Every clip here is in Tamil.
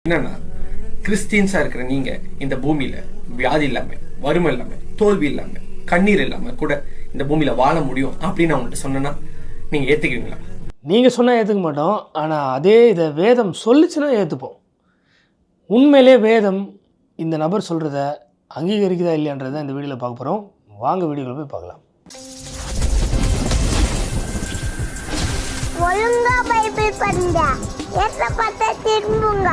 என்னன்னா, கிறிஸ்டியன்ஸா இருக்கிற நீங்க இந்த பூமியில வியாதி இல்லாம, வறுமை இல்லாம, தோல்வி இல்லாம, கண்ணீர் இல்லாம கூட இந்த பூமியில வாழ முடியும் அப்படின்னு நான் உங்கள்கிட்ட சொன்னேன்னா நீங்க ஏத்துக்குவீங்களா? நீங்கள் சொன்னால் ஏற்றுக்க மாட்டோம். ஆனால் அதே இதை வேதம் சொல்லிச்சுன்னா ஏற்றுப்போம். உண்மையிலே வேதம் இந்த நபர் சொல்கிறத அங்கீகரிக்குதா இல்லையான்றதை இந்த வீடியோவில் பார்க்க போகிறோம். வாங்க வீடியோவில் போய் பார்க்கலாம். ஒழுங்கா பைபிள் படிங்க, ஏற்ற பார்த்தா திரும்புங்க.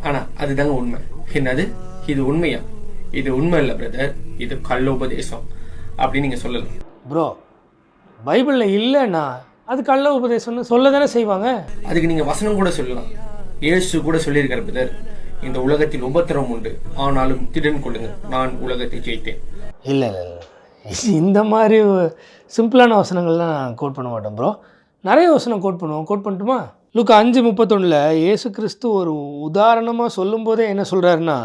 ஆனா அதுதாங்க உண்மை. என்னது இது உண்மையா? இது உண்மை இல்லை பிரதர், இது கள்ளோபதேசம் அப்படின்னு நீங்க சொல்லலாம். ப்ரோ, பைபிளில் இல்லைன்னா அது கள்ள உபதேசம்னு சொல்ல தானே செய்வாங்க. அதுக்கு நீங்க வசனம் கூட சொல்லலாம். இயேசு கூட சொல்லியிருக்கார் பிரதர், இந்த உலகத்தில் உபத்திரம் உண்டு, ஆனாலும் திடன் கொள்ளுங்க, நான் உலகத்தை ஜெயித்தேன். இல்லை இல்லை இல்லை, இந்த மாதிரி சிம்பிளான வசனங்கள்லாம் நான் கோட் பண்ண மாட்டேன் ப்ரோ. நிறைய வசனம் கோட் பண்ணுவோம். கோட் பண்ணட்டுமா? லூக்கா 5:31 இயேசு கிறிஸ்து ஒரு உதாரணமாக சொல்லும்போதே என்ன சொல்கிறாருன்னா,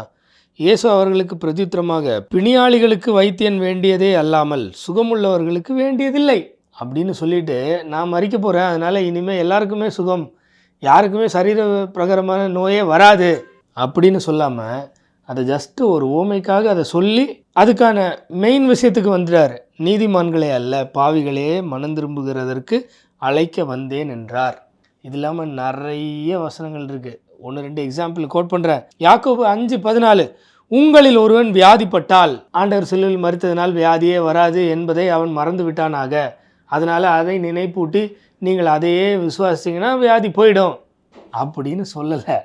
இயேசு அவர்களுக்கு பிரதியுத்தரமாக, பிணியாளிகளுக்கு வைத்தியன் வேண்டியதே அல்லாமல் சுகமுள்ளவர்களுக்கு வேண்டியதில்லை அப்படின்னு சொல்லிட்டு நான் மறிக்க போகிறேன், அதனால் இனிமேல் எல்லாருக்குமே சுகம், யாருக்குமே சரீர பிரகாரமான நோயே வராது அப்படின்னு சொல்லாமல் அதை ஜஸ்ட்டு ஒரு ஓமைக்காக அதை சொல்லி அதுக்கான மெயின் விஷயத்துக்கு வந்துட்டார். நீதிமான்களே அல்ல பாவிகளே மனம் திரும்புகிறதற்கு அழைக்க வந்தேன் என்றார். இது இல்லாமல் நிறைய வசனங்கள் இருக்குது. 1-2 எக்ஸாம்பிள் கோட் பண்ணுறேன். யாக்கோபு 5:14, உங்களில் ஒருவன் வியாதிப்பட்டால் ஆண்டவர் சிலுவையில் மரித்ததினால் வியாதியே வராது என்பதை அவன் மறந்து விட்டானாக, அதனால் அதை நினைப்பூட்டி நீங்கள் அதையே விசுவாசிங்கன்னா வியாதி போயிடும் அப்படின்னு சொல்லலை.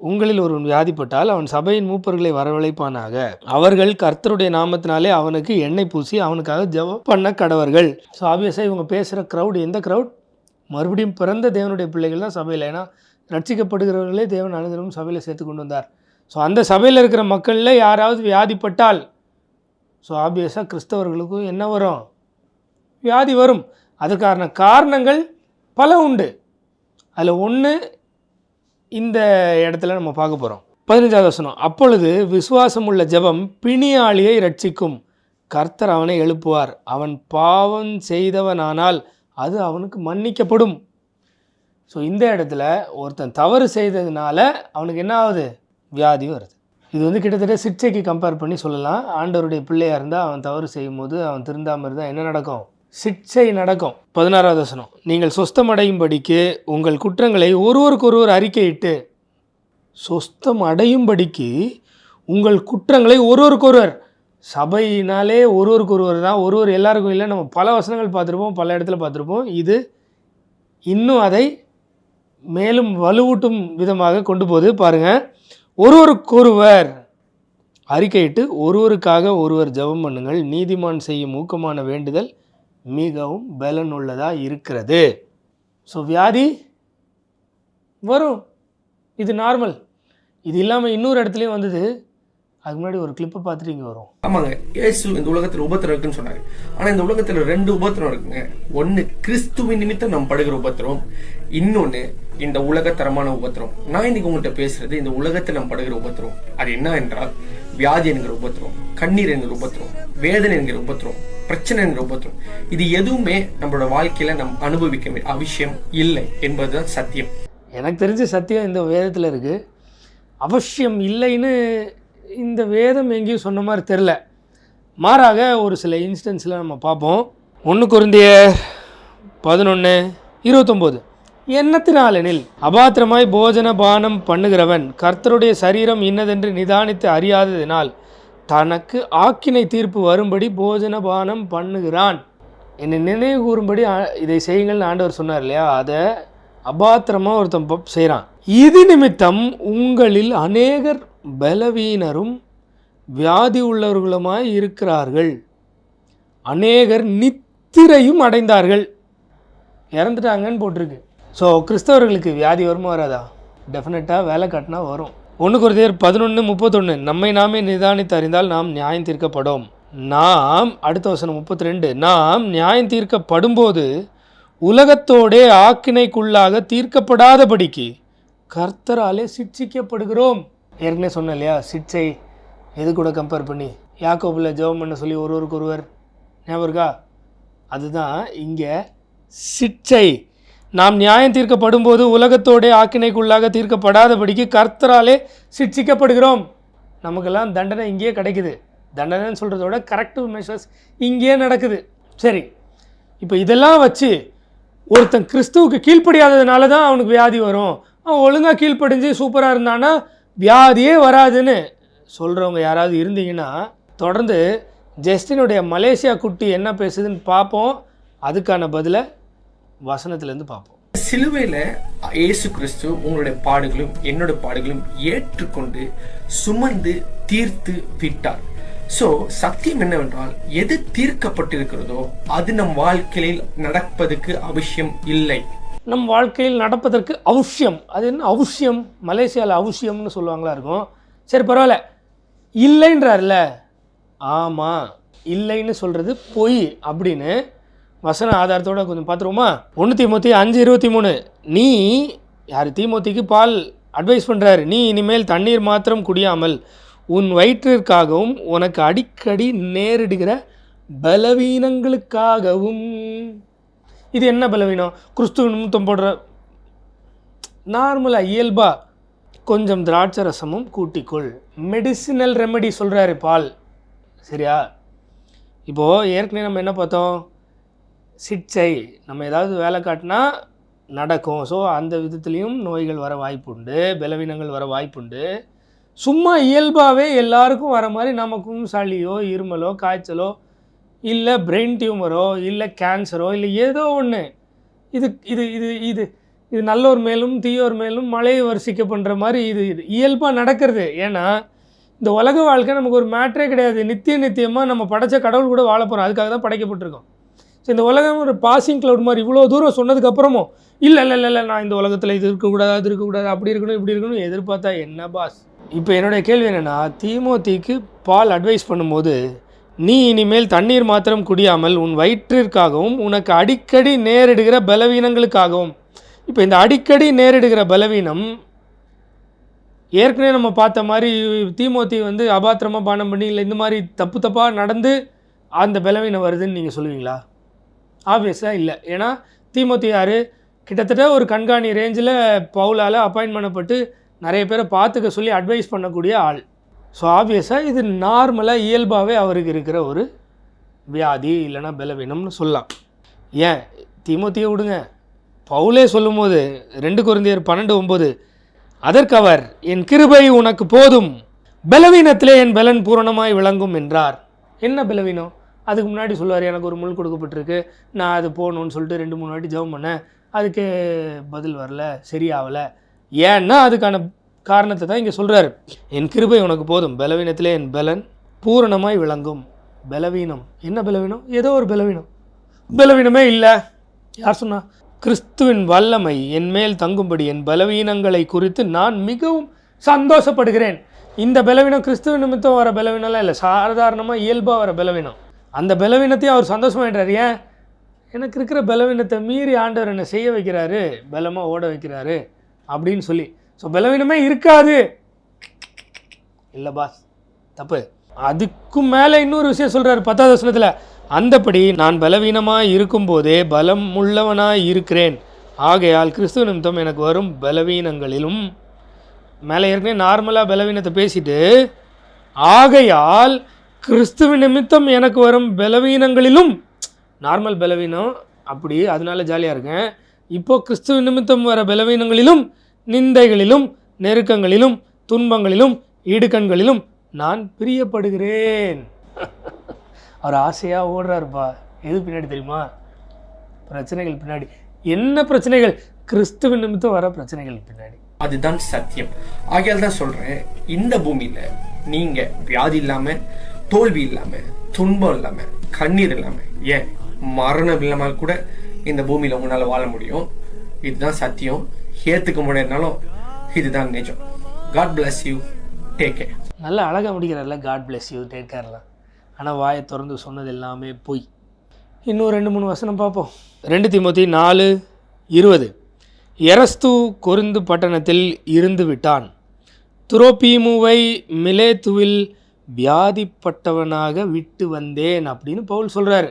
உங்களில் ஒருவன் வியாதிப்பட்டால் அவன் சபையின் மூப்பர்களை வரவழைப்பானாக, அவர்கள் கர்த்தருடைய நாமத்தினாலே அவனுக்கு எண்ணெய் பூசி அவனுக்காக ஜெபம் பண்ண கடவர்கள். ஸோ ஆப்வியஸாக இவங்க பேசுகிற க்ரௌட் எந்த க்ரௌட்? மறுபடியும் பிறந்த தேவனுடைய பிள்ளைகள் தான் சபையில். ஏன்னா ரட்சிக்கப்படுகிறவர்களே தேவன் அனுதினமும் சபையில் சேர்த்து கொண்டு வந்தார். ஸோ அந்த சபையில் இருக்கிற மக்களில் யாராவது வியாதிப்பட்டால், ஸோ ஆப்வியஸாக கிறிஸ்தவர்களுக்கும் என்ன வரும்? வியாதி வரும். அதுக்கான காரணங்கள் பல உண்டு. அதில் ஒன்று இந்த இடத்துல நம்ம பார்க்க போகிறோம். 15வது வசனம், அப்பொழுது விசுவாசம் உள்ள ஜெபம் பிணியாளியை ரட்சிக்கும், கர்த்தர் அவனை எழுப்புவார், அவன் பாவம் செய்தவனானால் அது அவனுக்கு மன்னிக்கப்படும். ஸோ இந்த இடத்துல ஒருத்தன் தவறு செய்ததுனால அவனுக்கு என்ன ஆகுது? வியாதி வருது. இது கிட்டத்தட்ட சிக்ஷைக்கு கம்பேர் பண்ணி சொல்லலாம். ஆண்டவருடைய பிள்ளையாக இருந்தால் அவன் தவறு செய்யும் போது அவன் திருந்தாமல் இருந்தால் என்ன நடக்கும்? சிக்ஷை நடக்கும். 16வது வசனம், நீங்கள் சொஸ்தமடையும்படிக்கு உங்கள் குற்றங்களை ஒருவருக்கொருவர் அறிக்கையிட்டு, சொஸ்தம் அடையும்படிக்கு உங்கள் குற்றங்களை ஒருவருக்கொருவர், சபையினாலே ஒருவருக்கொருவர் தான், ஒருவர் எல்லாருக்கும் இல்லை. நம்ம பல வசனங்கள் பார்த்துருப்போம், பல இடத்துல பார்த்துருப்போம். இது இன்னும் அதை மேலும் வலுவூட்டும் விதமாக கொண்டு போகுது. பாருங்கள், ஒருவருக்கொருவர் அறிக்கையிட்டு ஒருவருக்காக ஒருவர் ஜெபம் பண்ணுங்கள், நீதிமான் செய்யும் ஊக்கமான வேண்டுதல் மிகவும் பலனுள்ளதாக இருக்கிறது. ஸோ வியாதி வரும், இது நார்மல். இது இல்லாமல் இன்னொரு இடத்துலையும் வந்தது. அதுக்கு முன்னாடி ஒரு கிளிப்பை பார்த்துட்டு இங்கே வரும். ஆமாங்க, இயேசு இந்த உலகத்தில் உபத்திரம் இருக்குன்னு சொன்னாங்க. ஆனால் இந்த உலகத்தில் 2 உபத்திரம் இருக்குங்க. ஒன்று கிறிஸ்துவின் நிமித்தம் நம்ம படுகிற உபத்திரம், இன்னொன்று இந்த உலகத்தரமான உபத்திரம். நான் இன்னைக்கு உங்கள்கிட்ட பேசுறது இந்த உலகத்தில் நம்ம படுகிற உபத்திரம். அது என்ன என்றால் வியாதி என்கிற உபத்திரம், கண்ணீர் என்கிற உபத்திரம், வேதனை என்கிற உபத்திரம், பிரச்சனை என்கிற உபத்திரம். இது எதுவுமே நம்மளோட வாழ்க்கையில நம்ம அனுபவிக்க அவசியம் இல்லை என்பதுதான் சத்தியம். எனக்கு தெரிஞ்ச சத்தியம் இந்த வேதத்தில் இருக்குது. அவசியம் இல்லைன்னு இந்த வேதம் எங்கேயும் சொன்ன மாதிரி தெரில. மாறாக ஒரு சில இன்ஸ்டன்ஸில் நம்ம பார்ப்போம். 1 கொரிந்தியர் 11:29, எண்ணத்தினாலெனில் அபாத்திரமாய் போஜன பானம் பண்ணுகிறவன் கர்த்தருடைய சரீரம் இன்னதென்று நிதானித்து அறியாததினால் தனக்கு ஆக்கினை தீர்ப்பு வரும்படி போஜன பானம் பண்ணுகிறான். என்னை நினைவு கூறும்படி இதை செய்யுங்கள்னு ஆண்டவர் சொன்னார் இல்லையா? அதை அபாத்திரமாக ஒருத்தன் செய்கிறான். இது நிமித்தம் உங்களில் அநேகர் பலவீனரும் வியாதி உள்ளவர்களுமாய் இருக்கிறார்கள், அநேகர் நித்திரையும் அடைந்தார்கள். இறந்துட்டாங்கன்னு போட்டிருக்கு. ஸோ கிறிஸ்தவர்களுக்கு வியாதி வருமா வராதா? டெஃபினட்டாக வேலை காட்டினா வரும். 1 கொரிந்தியர் 11:31, நம்மை நாமே நிதானித்து அறிந்தால் நாம் நியாயம் தீர்க்கப்படும். நாம் அடுத்த வசனம் 32, நாம் நியாயம் தீர்க்கப்படும்போது உலகத்தோடே ஆக்கினைக்குள்ளாக தீர்க்கப்படாதபடிக்கு கர்த்தராலே சிட்சிக்கப்படுகிறோம். ஏற்கனவே சொன்னேன் இல்லையா, சிட்சை எது கூட கம்பேர் பண்ணி யாக்கோபில் ஜெபம் பண்ண சொல்லி ஒருவருக்கு ஒருவர் ஞாபகம் இருக்கா? அதுதான் இங்கே சிட்சை. நாம் நியாயம் தீர்க்கப்படும் போது உலகத்தோடே ஆக்கினைக்குள்ளாக தீர்க்கப்படாதபடிக்கு கர்த்தராலே சிட்சிக்கப்படுகிறோம். நமக்கெல்லாம் தண்டனை இங்கேயே கிடைக்குது. தண்டனைன்னு சொல்கிறத விட கரெக்டிவ் மெஷர்ஸ் இங்கேயே நடக்குது. சரி, இப்போ இதெல்லாம் வச்சு ஒருத்தன் கிறிஸ்துவுக்கு கீழ்ப்படியாததுனால தான் அவனுக்கு வியாதி வரும், அவன் ஒழுங்காக கீழ்ப்படிஞ்சு சூப்பராக இருந்தான்னா வியாதியே வராதுன்னு சொல்கிறவங்க யாராவது இருந்தீங்கன்னா தொடர்ந்து ஜஸ்டினுடைய மலேசியா குட்டி என்ன பேசுதுன்னு பார்ப்போம். அதுக்கான பதிலை வசனத்திலேருந்து பார்ப்போம். சிலுவையில் இயேசு கிறிஸ்து உங்களுடைய பாடுகளும் என்னோட பாடுகளும் ஏற்றுக்கொண்டு சுமந்து தீர்த்து விட்டார். ஸோ சத்தியம் என்னவென்றால் எது தீர்க்கப்பட்டிருக்கிறதோ அது நம் வாழ்க்கையில் நடப்பதற்கு அவசியம் இல்லை. நம் வாழ்க்கையில் நடப்பதற்கு அவசியம். அது என்ன அவசியம்? மலேசியாவில் அவசியம்னு சொல்லுவாங்களா இருக்கும். சரி பரவாயில்ல, இல்லைன்றார்ல. ஆமாம், இல்லைன்னு சொல்கிறது பொய் அப்படின்னு வசன ஆதாரத்தோட கொஞ்சம் பார்த்துருவோமா? 1 தீமோத்தி 5:23. நீ யார்? தீமோத்திக்கு பால் அட்வைஸ் பண்ணுறாரு. நீ இனிமேல் தண்ணீர் மாத்திரம் குடியாமல் உன் வயிற்றிற்காகவும் உனக்கு அடிக்கடி நேரிடுகிற பலவீனங்களுக்காகவும். இது என்ன பலவீனம்? கிறிஸ்துவ நிமித்தம் போடுற நார்மலாக இயல்பா கொஞ்சம் திராட்சை ரசமும் கூட்டிக்கொள். மெடிசினல் ரெமெடி சொல்கிறாரு பால். சரியா? இப்போது ஏற்கனவே நம்ம என்ன பார்த்தோம்? சிட்சை, நம்ம ஏதாவது வேலை காட்டினா நடக்கும். ஸோ அந்த விதத்துலேயும் நோய்கள் வர வாய்ப்புண்டு, பலவீனங்கள் வர வாய்ப்புண்டு. சும்மா இயல்பாகவே எல்லாருக்கும் வர மாதிரி நமக்கும் சளியோ இருமலோ காய்ச்சலோ இல்லை பிரெயின் டியூமரோ இல்லை கேன்சரோ இல்லை ஏதோ ஒன்று, இது இது இது இது இது நல்லோர் மேலும் தீயோர் மேலும் மழையை வரிசிக்க பண்ணுற மாதிரி இது இயல்பாக நடக்கிறது. ஏன்னா இந்த உலக வாழ்க்கை நமக்கு ஒரு மேட்ரே கிடையாது. நித்தியமாக நம்ம படைச்ச கடவுள் கூட வாழ போகிறோம். அதுக்காக தான் படைக்கப்பட்டிருக்கோம். ஸோ இந்த உலகம் ஒரு பாசிங் க்ளவுட் மாதிரி. இவ்வளோ தூரம் சொன்னதுக்கப்புறமும் இல்லை இல்லை இல்லை இல்லை நான் இந்த உலகத்தில் இது இருக்கக்கூடாது, அது இருக்கக்கூடாது, அப்படி இருக்கணும், இப்படி இருக்கணும் எதிர்பார்த்தா என்ன பாஸ்? இப்போ என்னுடைய கேள்வி என்னென்னா, தீமோத்திக்கு பால் அட்வைஸ் பண்ணும்போது நீ இனிமேல் தண்ணீர் மாத்திரம் குடியாமல் உன் வயிற்றிற்காகவும் உனக்கு அடிக்கடி நேரிடுகிற பலவீனங்களுக்காகவும். இப்போ இந்த அடிக்கடி நேரிடுகிற பலவீனம் ஏற்கனவே நம்ம பார்த்த மாதிரி தீமோத்தி அபாத்திரமாக பானம் பண்ணி இல்லை இந்த மாதிரி தப்பாக நடந்து அந்த பலவீனம் வருதுன்னு நீங்கள் சொல்லுவீங்களா? ஆப்வியஸாக இல்லை. ஏன்னா தீமோத்தி யார்? கிட்டத்தட்ட ஒரு கண்காணி ரேஞ்சில் பவுலால் அப்பாயின்ட் பண்ணப்பட்டு நிறைய பேரை பார்த்துக்க சொல்லி அட்வைஸ் பண்ணக்கூடிய ஆள். ஸோ ஆப்வியஸாக இது நார்மலாக இயல்பாகவே அவருக்கு இருக்கிற ஒரு வியாதி இல்லைனா பலவீனம்னு சொல்லலாம். ஏன் தீமோத்தியை விடுங்க, பவுலே சொல்லும்போது 2 கொரிந்தியர் 12:9 அதற்கு அவர் என் கிருபை உனக்கு போதும், பலவீனத்திலே என் பலன் பூரணமாய் விளங்கும் என்றார். என்ன பலவீனம்? அதுக்கு முன்னாடி சொல்லுவார், எனக்கு ஒரு முள் கொடுக்கப்பட்டிருக்கு, நான் அது போகணுன்னு சொல்லிட்டு 2-3 வாட்டி ஜெபம் பண்ணேன், அதுக்கு பதில் வரல, சரியாகலை. ஏன்னா அதுக்கான காரணத்தை தான் இங்கே சொல்கிறாரு. என் கிருபை உனக்கு போதும், பலவீனத்திலே என் பலன் பூரணமாய் விளங்கும். பலவீனம் என்ன பலவீனம்? ஏதோ ஒரு பலவீனம். பலவீனமே இல்லை. யார் சொன்னா? கிறிஸ்துவின் வல்லமை என் மேல் தங்கும்படி என் பலவீனங்களை குறித்து நான் மிகவும் சந்தோஷப்படுகிறேன். இந்த பலவீனம் கிறிஸ்துவ நிமித்தம் வர பலவீனம்லாம் இல்லை, சாதாரணமாக இயல்பாக வர பலவீனம். அந்த பலவீனத்தையும் அவர் சந்தோஷமாயிட்டார். ஏன்? எனக்கு இருக்கிற பலவீனத்தை மீறி ஆண்டவர் என்னை செய்ய வைக்கிறாரு, பலமாக ஓட வைக்கிறாரு அப்படின்னு சொல்லி. ஸோ பலவீனமே இருக்காது இல்லை பாஸ், தப்பு. அதுக்கும் மேலே இன்னொரு விஷயம் சொல்கிறார் 10வது வசனத்தில், அந்தபடி நான் பலவீனமாக இருக்கும்போதே பலம் உள்ளவனாய் இருக்கிறேன், ஆகையால் கிறிஸ்துவ நிமித்தம் எனக்கு வரும் பலவீனங்களிலும். மேலே ஏற்கனவே நார்மலாக பலவீனத்தை பேசிட்டு ஆகையால் கிறிஸ்துவ நிமித்தம் எனக்கு வரும் பலவீனங்களிலும், நார்மல் பலவீனம் அப்படி அதனால ஜாலியாக இருக்கேன். இப்போது கிறிஸ்துவ நிமித்தம் வர பலவீனங்களிலும் நிந்தைகளிலும் நெருக்கங்களிலும் துன்பங்களிலும் இடுக்கண்களிலும் நான் பிரியப்படுகிறேன். அவர் ஆசையாக ஓடுறாருப்பா. எது பின்னாடி தெரியுமா? பிரச்சனைகள் பின்னாடி. என்ன பிரச்சனைகள்? கிறிஸ்துவ நிமித்தம் வர பிரச்சனைகள் பின்னாடி. அதுதான் சத்தியம். ஆகையால் தான் சொல்றேன், இந்த பூமியில நீங்க வியாதி இல்லாம, தோல்வி இல்லாம, துன்பம் இல்லாம, கண்ணீர் இல்லாம, ஏன் மரணம் இல்லாம கூட இந்த பூமியில உங்களால வாழ முடியும். இதுதான் சத்தியம். ஏத்துக்க முடியாதுனாலும் இதுதான் நிஜம். God bless you, take care. நல்லா அழகாக முடிக்கிறார்ல, காட் பிளஸ் யூ, டேக் கேர்லாம். ஆனால் வாயை திறந்து சொன்னது எல்லாமே பொய். இன்னும் 2-3 வசனம் பார்ப்போம். 2 தீமோத்தி 4:20 எரஸ்து கொரிந்து பட்டணத்தில் இருந்து விட்டான், துரோபீமுவை மிலேத்துவில் வியாதிப்பட்டவனாக விட்டு வந்தேன் அப்படின்னு பவுல் சொல்கிறாரு.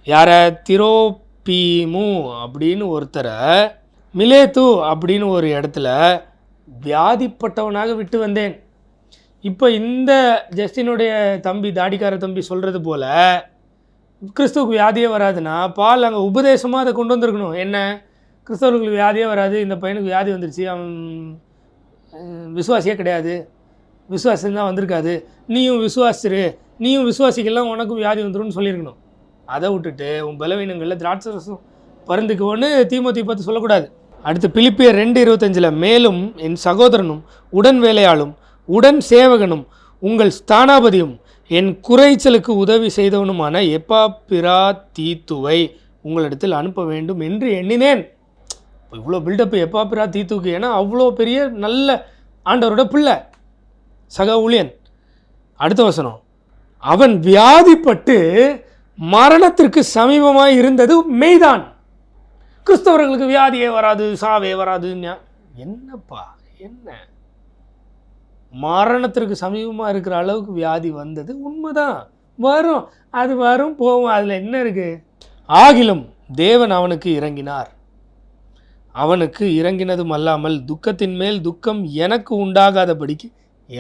யாரை? த்ரோப்பீமு அப்படின்னு ஒருத்தரை மிலேத்து அப்படின்னு ஒரு இடத்துல வியாதிப்பட்டவனாக விட்டு வந்தேன். இப்போ இந்த ஜஸ்டினுடைய தம்பி, தாடிக்கார தம்பி சொல்கிறது போல் கிறிஸ்துவுக்கு வியாதியே வராதுன்னா பால் அங்கே உபதேசமாக அதை கொண்டு வந்திருக்கணும். என்ன, கிறிஸ்தவர்களுக்கு வியாதியே வராது, இந்த பையனுக்கு வியாதி வந்துருச்சு, அவன் விசுவாசியே கிடையாது, விசுவாசம் தான் வந்திருக்காது, நீயும் விசுவாசிரு, நீயும் விசுவாசிக்கலாம், உனக்கும் வியாதி வந்துரும்னு சொல்லியிருக்கணும். அதை விட்டுட்டு உன் பலவீனங்களில் திராட்சரசம் பருந்துக்குவோன்னு தீமோத்தி பார்த்து சொல்லக்கூடாது. அடுத்து பிலிப்பியர் 2:25, மேலும் என் சகோதரனும் உடன் வேலையாளும் உடன் சேவகனும் உங்கள் ஸ்தானாபதியும் என் குறைச்சலுக்கு உதவி செய்தவனுமான எப்பாப்பிராதீத்துவை உங்களிடத்தில் அனுப்ப வேண்டும் என்று எண்ணினேன். இவ்வளோ பில்டப் எப்பாப்பிராதீத்துக்கு, ஏன்னா அவ்வளோ பெரிய நல்ல ஆண்டவரோட பிள்ளை, சக ஊழியன். அடுத்த வசனம், அவன் வியாதிப்பட்டு மரணத்திற்கு சமீபமாக இருந்தது மெய்தான். கிறிஸ்தவர்களுக்கு வியாதியே வராது, சாவே வராது. என்னப்பா என்ன, மரணத்திற்கு சமீபமாக இருக்கிற அளவுக்கு வியாதி வந்தது உண்மைதான், வரும், அது வரும் போகும், அதில் என்ன இருக்குது? ஆகிலும் தேவன் அவனுக்கு இறங்கினார். அவனுக்கு இறங்கினதும் அல்லாமல் துக்கத்தின் மேல் துக்கம் எனக்கு உண்டாகாதபடிக்கு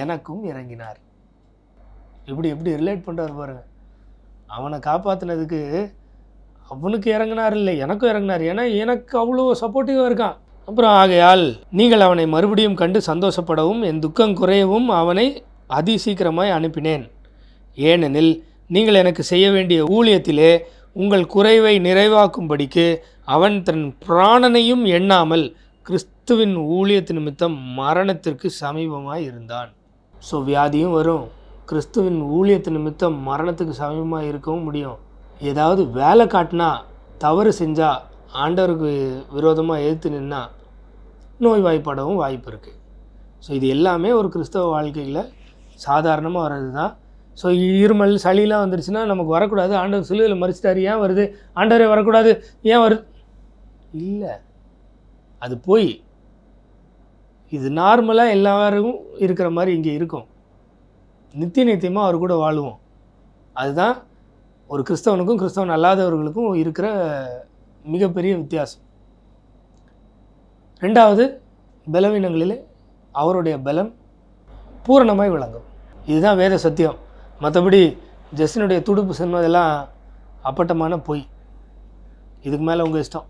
எனக்கும் இறங்கினார். எப்படி ரிலேட் பண்ணுறாரு பாருங்க. அவனை காப்பாற்றினதுக்கு அவனுக்கு இறங்கினார், இல்லை எனக்கும் இறங்கினார், ஏன்னா எனக்கு அவ்வளோ சப்போர்ட்டிவாக இருக்கான். அப்புறம் ஆகையால் நீங்கள் அவனை மறுபடியும் கண்டு சந்தோஷப்படவும் என் துக்கம் குறையவும் அவனை அதிசீக்கிரமாய் அனுப்பினேன். ஏனெனில் நீங்கள் எனக்கு செய்ய வேண்டிய ஊழியத்திலே உங்கள் குறைவை நிறைவாக்கும்படிக்கு அவன் தன் பிராணனையும் எண்ணாமல் கிறிஸ்துவின் ஊழியத்து நிமித்தம் மரணத்திற்கு சமீபமாய் இருந்தான். ஸோ வியாதியும் வரும், கிறிஸ்துவின் ஊழியத்து நிமித்தம் மரணத்துக்கு சமீபமாக இருக்கவும் முடியும். ஏதாவது வேலை காட்டினா, தவறு செஞ்சால், ஆண்டவருக்கு விரோதமாக எதிர்த்து நின்னா நோய்வாய்ப்படவும் வாய்ப்பு இருக்குது. ஸோ இது எல்லாமே ஒரு கிறிஸ்தவ வாழ்க்கையில் சாதாரணமாக வர்றது தான். ஸோ இருமல் சளிலாம் வந்துருச்சுன்னா நமக்கு வரக்கூடாது, ஆண்டவர் சிலுவையில் மறிச்சிட்டாரு, ஏன் வருது, ஆண்டவரே வரக்கூடாது, ஏன் வருது? இல்லை, அது போய் இது நார்மலாக எல்லாரும் இருக்கிற மாதிரி இங்கே இருக்கும். நித்தியமாக அவர் கூட வாழுவோம். அதுதான் ஒரு கிறிஸ்தவனுக்கும் கிறிஸ்தவன் அல்லாதவர்களுக்கும் இருக்கிற மிகப்பெரிய வித்தியாசம். ரெண்டாவது, பலவீனங்களில் அவருடைய பலம் பூரணமாய் விளங்கும். இதுதான் வேத சத்தியம். மற்றபடி ஜஸ்டினுடைய துடுப்பு சொன்னதெல்லாம் அப்பட்டமான பொய். இதுக்கு மேலே உங்கள் இஷ்டம்.